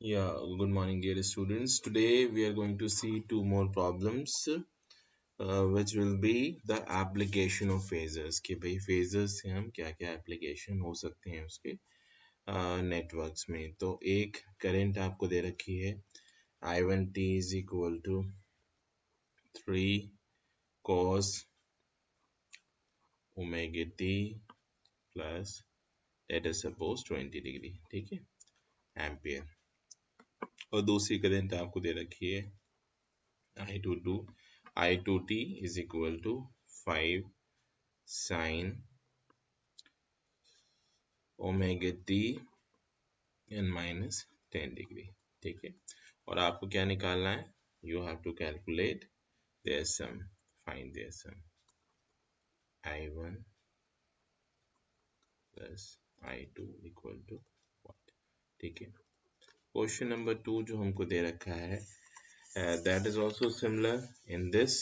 Yeah, good morning, dear students. Today we are going to see two more problems, which will be the application of phasors. कि भाई phasors से हम क्या क्या application हो सकते हैं उसके networks में. तो एक current आपको दे रखी है I1t is equal to 3 cos omega t plus let us suppose 20 degree. ठीक है, एम्पियर. और दूसरी करंट आपको दे रखी है I22 I2t is equal to 5 sin omega t and minus 10 degree. ठीक है, और आपको क्या निकालना है? You have to calculate their sum. Find their sum. I1 plus I2 equal to what? ठीक है, क्वेश्चन नंबर 2 जो हमको दे रखा है, that is also similar. In this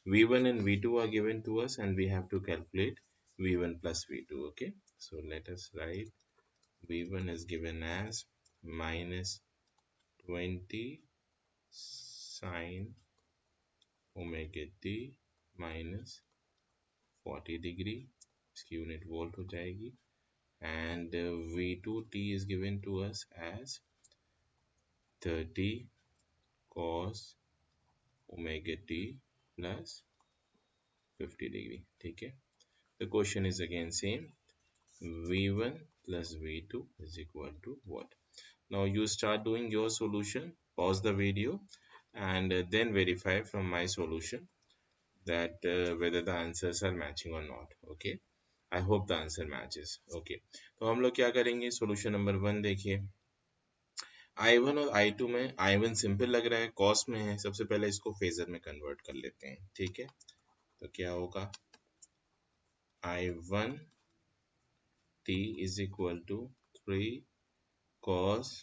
V1 and V2 are given to us and we have to calculate V1 plus V2. Okay, so let us write V1 is given as minus 20 sin omega t minus 40 degree, इसकी unit volt हो जाएगी. And V2t is given to us as 30 cos omega t plus 50 degree. ठीक है, the question is again same. V1 plus V2 is equal to what? Now you start doing your solution, pause the video and then verify from my solution that whether the answers are matching or not. Okay, I hope the answer matches. Okay, तो हम लोग क्या करेंगे? solution number 1 देखिए. I1 और I2 में I1 simple लग रहा है, cos में है. सबसे पहले इसको फेजर में कन्वर्ट कर लेते हैं. ठीक है, तो क्या होगा? I1 t is equal to 3 cos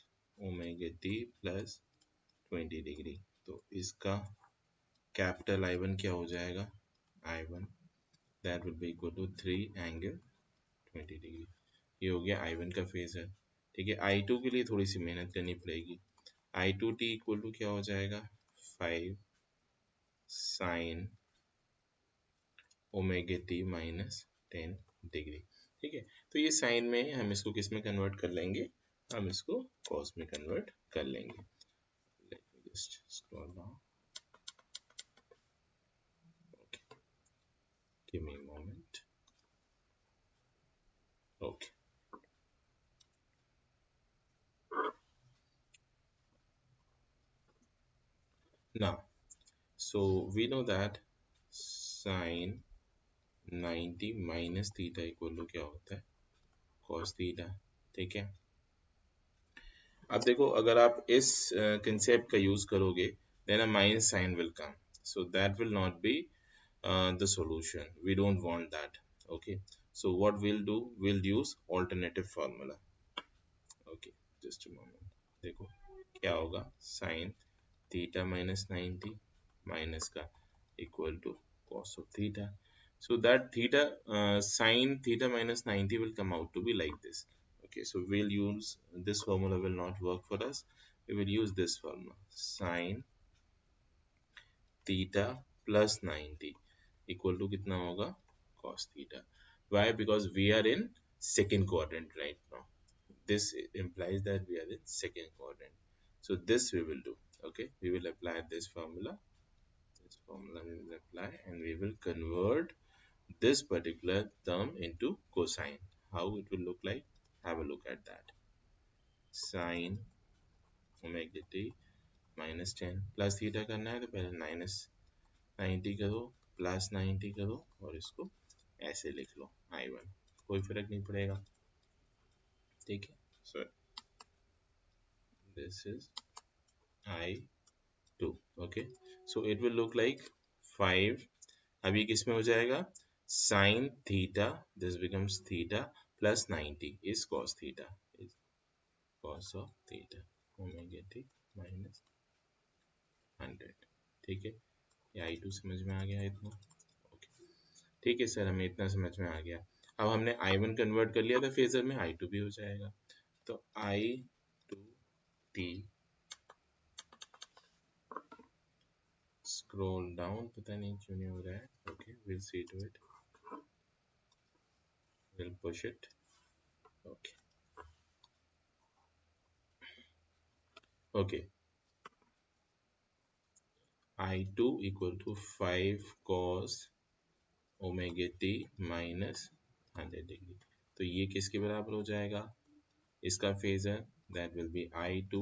omega t plus 20 degree. तो इसका कैपिटल I1 क्या हो जाएगा? I1 that would be equal to 3 angle 20 degree. ये हो गया I1 का फेजर. ठीक है, I2 के लिए थोड़ी सी मेहनत करनी पड़ेगी. I2t इक्वल टू क्या हो जाएगा? 5 sin omega t minus 10 degree. ठीक है, तो ये साइन में हम इसको किस में कन्वर्ट कर लेंगे? हम इसको कॉस में कन्वर्ट कर लेंगे. Let me just scroll down. Okay, give me a moment. Okay. Now, so we know that sin 90 minus theta equal to क्या होता है? cos theta. ठीक है, अब देखो अगर आप इस कंसेप्ट का यूज करोगे then a minus sign will come, so that will not be the solution. We don't want that. Okay, so what we'll do, we'll use alternative formula. Okay, just a moment. देखो क्या होगा? sin theta minus 90 minus का equal to cos of theta. So that theta sin theta minus 90 will come out to be like this. Okay, so we'll use this formula, will not work for us. We will use this formula, sin theta plus 90 equal to कितना होगा? cos theta. Why? Because we are in second quadrant right now. This implies that we are in second quadrant. So this we will do. Okay, we will apply this formula. This formula we will apply and we will convert this particular term into cosine. How it will look like? Have a look at that. Sin omega t minus 10 plus theta करना है तो पहले minus 90 करो, plus 90 करो और इसको ऐसे लिख लो I1. कोई फर्क नहीं पड़ेगा. ठीक है, so this is I2. Okay, so it will look like 5. अभी किस में हो जाएगा? sin theta, this becomes theta plus 90 is cos theta, is cos of theta omega t minus 100. ठीक है, ये I2 समझ में आ गया इतना. ठीक है सर, हमें इतना समझ में आ गया. अब हमने I1 कन्वर्ट कर लिया था फेजर में, I2 भी हो जाएगा. तो I2 t, scroll down, पता नहीं क्यों नहीं हो रहा है. Okay, we'll see to it. We'll push it. Okay. Okay. I2 equal to 5 cos omega t minus 100 degree. तो ये किसके बराबर हो जाएगा? इसका phasor that will be I2.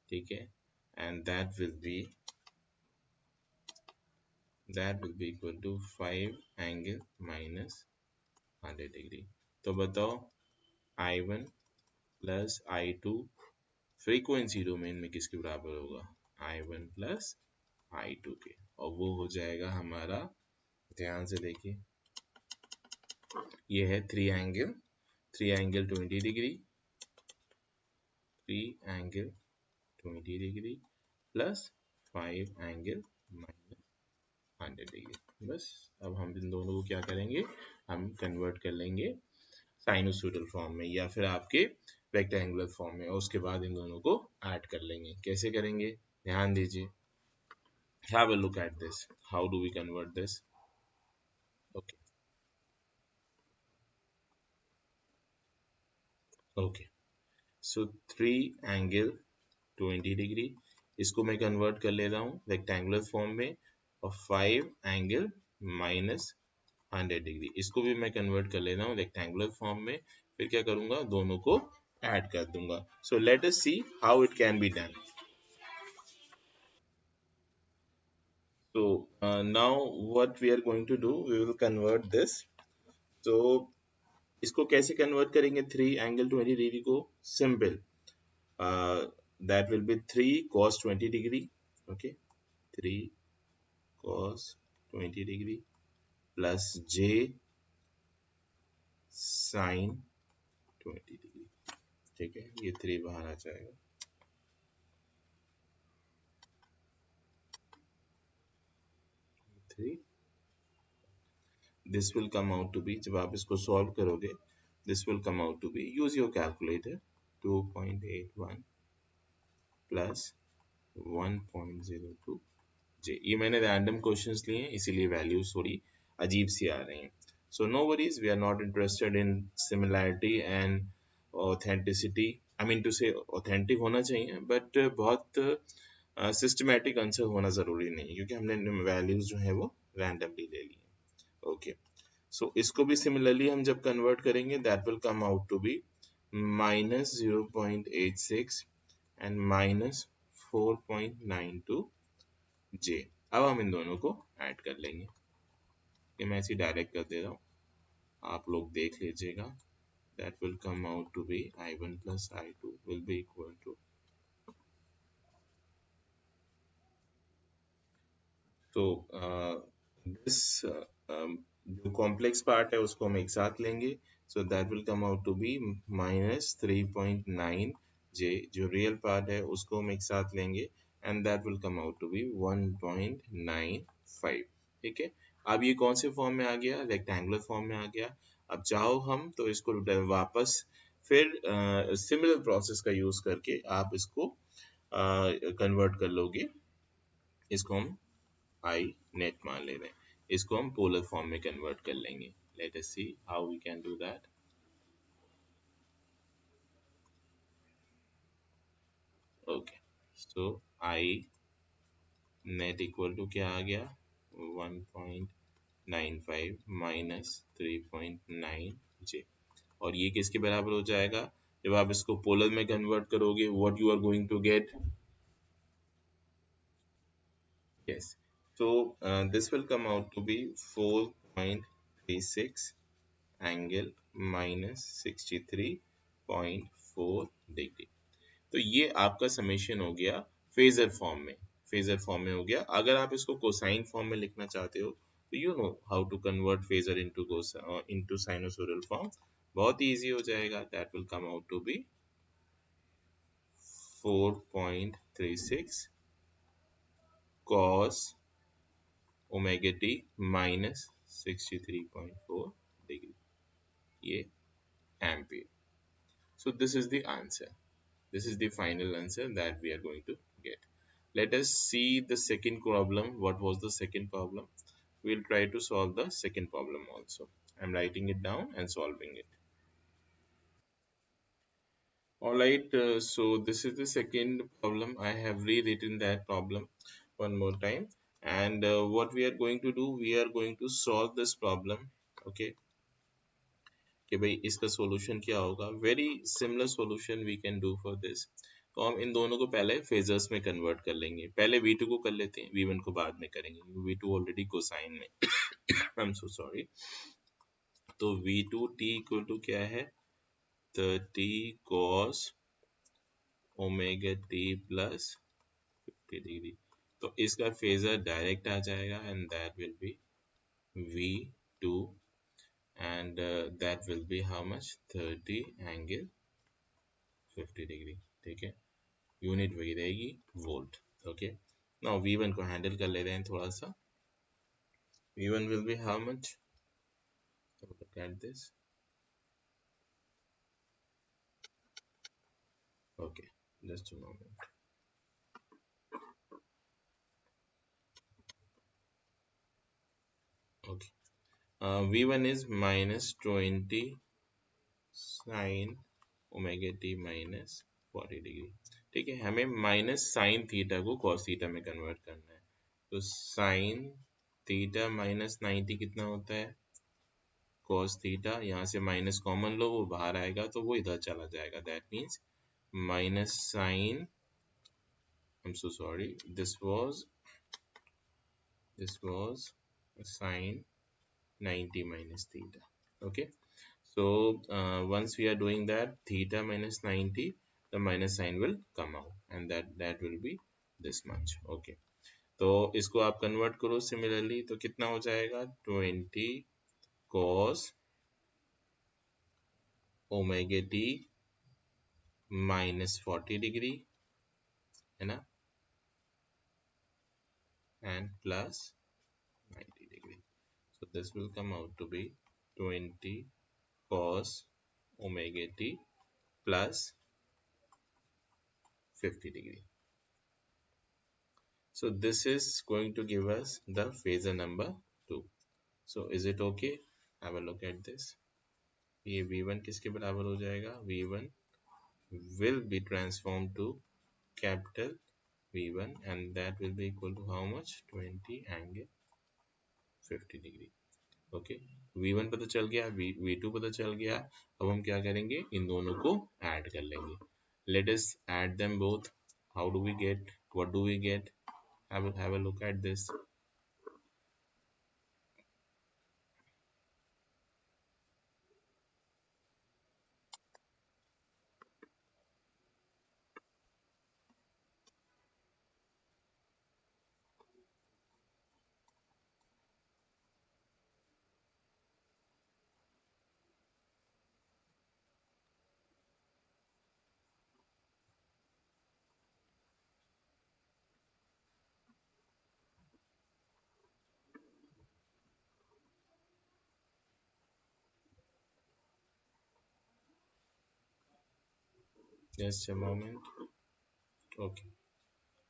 ठीक है, and that will be equal to 5 angle minus 100 degree. तो बताओ I1 plus I2 frequency domain में किसके बराबर होगा? I1 प्लस I2 के, और वो हो जाएगा हमारा, ध्यान से देखिए, ये है three angle 20 degree, 3 angle 20 degree plus 5 angle minus 100 degree. बस अब हम इन दोनों को क्या करेंगे, हम कन्वर्ट कर लेंगे साइनोसॉइडल फॉर्म में या फिर आपके रेक्टेंगुलर फॉर्म में, और उसके बाद इन दोनों को ऐड कर लेंगे. कैसे करेंगे, ध्यान दीजिए. Have a look at this. How do we convert this? Okay. Okay. So 3 angle 20 degree, इसको मैं कन्वर्ट कर ले रहा हूँ रेक्टेंगुलर फॉर्म में, और 5 एंगल माइनस 100 डिग्री, इसको भी मैं कन्वर्ट कर ले रहा हूँ रेक्टेंगुलर फॉर्म में. फिर क्या करूंगा, दोनों को ऐड कर दूंगा. So let us see how it can be done. So now what we are going to do, we will convert this. So इसको कैसे कन्वर्ट करेंगे 3 एंगल 20 डिग्री को? Simple, that will be 3 cos 20 degree. Okay, 3 cos 20 degree plus j sin 20 degree. ठीक है, ये 3 बाहर आ जाएगा. 3, this will come out to be, जब आप इसको सॉल्व करोगे, this will come out to be, use your calculator, 2.81 plus 1.02 j. ये मैंने रैंडम क्वेश्चंस लिए हैं, इसीलिए वैल्यूज थोड़ी अजीब सी आ रही हैं. So no worries, we are not interested in similarity and authenticity. I mean to say authentic होना चाहिए, बट बहुत सिस्टमैटिक आंसर होना जरूरी नहीं, क्योंकि हमने वैल्यूज जो है वो रैंडमली ले ली है. ओके, सो इसको भी सिमिलरली हम जब कन्वर्ट करेंगे, that will come out to be -0.86 and -4.92 J. अब हम इन दोनों को ऐड कर लेंगे. ये मैं ऐसे डायरेक्ट कर दे रहा हूँ, आप लोग देख लीजिएगा. That will come out to be I1 plus I2 will be equal to, तो दिस जो कॉम्प्लेक्स पार्ट है उसको हम एक साथ लेंगे. So that will come out to be -3.9 J. जो रियल पार्ट है उसको हम एक साथ लेंगे, and that will come out to be 1.95. ठीक है, अब ये कौन से फॉर्म में आ गया, रेक्टेंगुलर फॉर्म में आ गया. अब चाहो हम तो इसको वापस फिर सिमिलर प्रोसेस का यूज करके आप इसको कन्वर्ट कर लोगे. इसको हम आई नेट मान ले रहे हैं, इसको हम पोलर फॉर्म में कन्वर्ट कर लेंगे. Let us see how we can do that. Okay, so I net equal to क्या आ गया, 1.95 माइनस 3.9 जे. और ये किसके बराबर हो जाएगा, जब आप इसको पोलर में कन्वर्ट करोगे, what you are going to get. Yes. So this will come out to be 4.36 angle -63.4 degree. तो ये आपका समेशन हो गया फेजर फॉर्म में. फेजर फॉर्म में हो गया. अगर आप इसको कोसाइन फॉर्म में लिखना चाहते हो, तो you know how to convert phasor into sinusoidal form. बहुत ही इजी हो जाएगा. That will come out to be 4.36 cos omega T -63.4 degree. ये ampere. So this is the answer. This is the final answer that we are going to get. Let us see the second problem. What was the second problem? We'll try to solve the second problem also. I'm writing it down and solving it. Alright, so this is the second problem. I have rewritten that problem one more time. And what we are going to do, we are going to solve this problem. Okay, कि भाई इसका solution क्या होगा. Very similar solution we can do for this. तो हम इन दोनों को पहले फेजर्स में कन्वर्ट कर लेंगे. पहले V2 को कर लेते हैं, V1 को बाद में करेंगे. V2 ऑलरेडी कोसाइन में. आई एम सो सॉरी. तो V2t इक्वल टू क्या है? 30 cos omega t plus 50 degree. तो इसका फेजर डायरेक्ट आ जाएगा and that will be V2 and that will be how much? 30 angle 50 degree. ठीक है, यूनिट वही रहेगी वोल्ट. ओके, नाउ V1 को हैंडल कर ले रहे हैं थोड़ा सा. V1 will be how much? Look at this. Okay, just a moment. Okay, V1 is minus 20 sin omega t minus 40 degree. ठीक है, हमें माइनस साइन थीटा को कॉस थीटा में कन्वर्ट करना है. तो साइन थीटा माइनस 90 कितना होता है? Cos theta. यहाँ से माइनस कॉमन लो, वो बाहर आएगा तो वो इधर चला जाएगा. That means minus sine, I am so sorry, this was sin 90 minus theta. Okay, so once we are doing that, theta minus 90, the minus sign will come out and that will be this much. Okay, तो इसको आप convert करो similarly, तो कितना हो जाएगा? 20 cos omega t minus 40 degree, है ना, and plus 90 degree. So this will come out to be 20 cos omega t plus 50 degree. So this is going to give us the phasor number 2. So is it okay? Have a look at this. ये V1 किसके बराबर हो जाएगा? V1 will be transformed to capital V1 and that will be equal to how much? 20 angle 50 degree. Okay, V1 पता चल गया, V2 पता चल गया. अब हम क्या करेंगे? इन दोनों को ऐड कर लेंगे. Let us add them both. How do we get? What do we get? Have a look at this. Just a moment. Okay,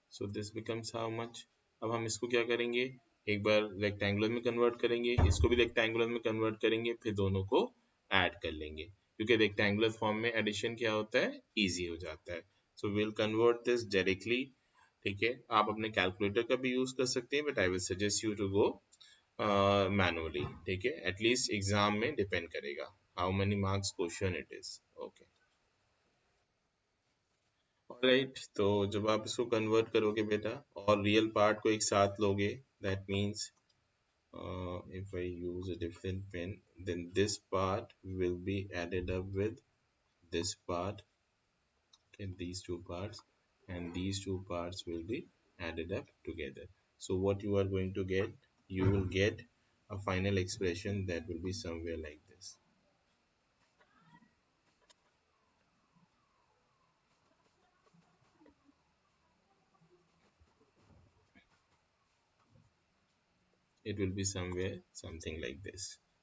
so this becomes how much? अब हम इसको क्या करेंगे? एक बार रेक्टेंगुलर में कन्वर्ट करेंगे, इसको भी रेक्टेंगुलर में कन्वर्ट करेंगे, फिर दोनों को ऐड कर लेंगे, क्योंकि रेक्टेंगुलर फॉर्म में एडिशन क्या होता है? इजी हो जाता है. So will convert this directly. ठीक है, आप अपने कैलकुलेटर का भी यूज कर सकते हैं, but I will suggest you to go manually. ठीक है, एटलीस्ट एग्जाम में डिपेंड करेगा how many marks question it is. Okay, all right. तो जब आप इसको कन्वर्ट करोगे बेटा और रियल पार्ट को एक साथ लोगे, that means if I use a different pen, then this part will be added up with this part. Okay, these two parts and these two parts will be added up together. So what you are going to get? You will get a final expression that will be somewhere like this. It will be somewhere something like this.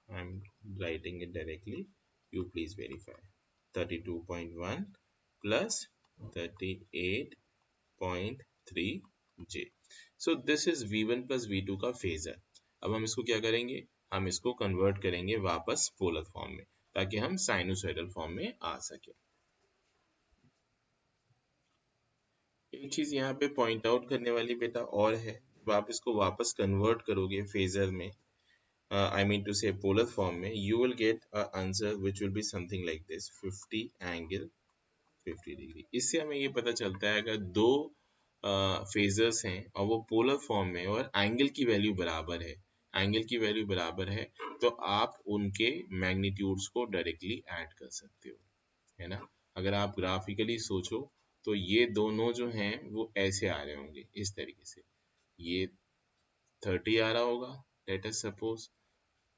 I'm writing it directly. You please verify. 32.1 plus 38.3 J. So this is V1 plus V2 का phasor. अब हम इसको क्या करेंगे, हम इसको convert करेंगे वापस पोलर फॉर्म में, ताकि हम साइनोसॉइडल फॉर्म में आ सके। एक चीज यहाँ पे पॉइंट आउट करने वाली बेटा और है, जब आप इसको वापस कन्वर्ट करोगे फेजर में, I mean to say polar form में, you will get a answer which will be something like this, 50 angle 50 degree. इससे हमें ये पता चलता है अगर दो फेजर्स हैं और वो पोलर फॉर्म में और एंगल की वैल्यू बराबर है, एंगल की वैल्यू बराबर है, तो आप उनके मैग्नीट्यूड्स को डायरेक्टली ऐड कर सकते हो, है ना। अगर आप ग्राफिकली सोचो तो ये दोनों जो हैं वो ऐसे आ रहे होंगे इस तरीके से, ये 30 आ रहा होगा, let us suppose,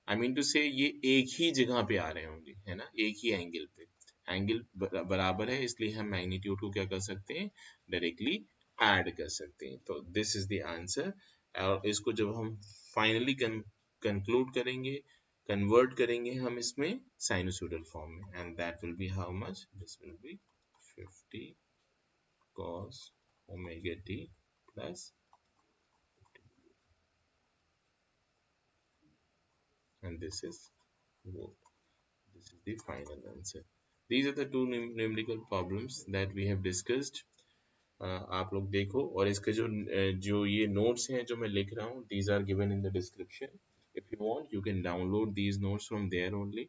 I mean to say ये एक ही जगह पे आ रहे होंगे, है ना, एक ही एंगल पे, एंगल बराबर है, इसलिए हम मैग्नीट्यूड को क्या कर सकते हैं, डायरेक्टली ऐड कर सकते हैं। तो दिस इज द आंसर। और इसको जब हम फाइनली कंक्लूड करेंगे, कन्वर्ट करेंगे हम इसमें साइनोसॉइडल फॉर्म में, and that will be how much, this will be 50 cos omega t plus, and this is volt. This is the final answer. These are the two numerical problems that we have discussed. आप लोग देखो, और इसके जो ये notes हैं जो मैं लिख रहा हूँ, these are given in the description. If you want, you can download these notes from there only.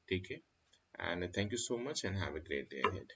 ठीक है, and thank you so much and have a great day ahead.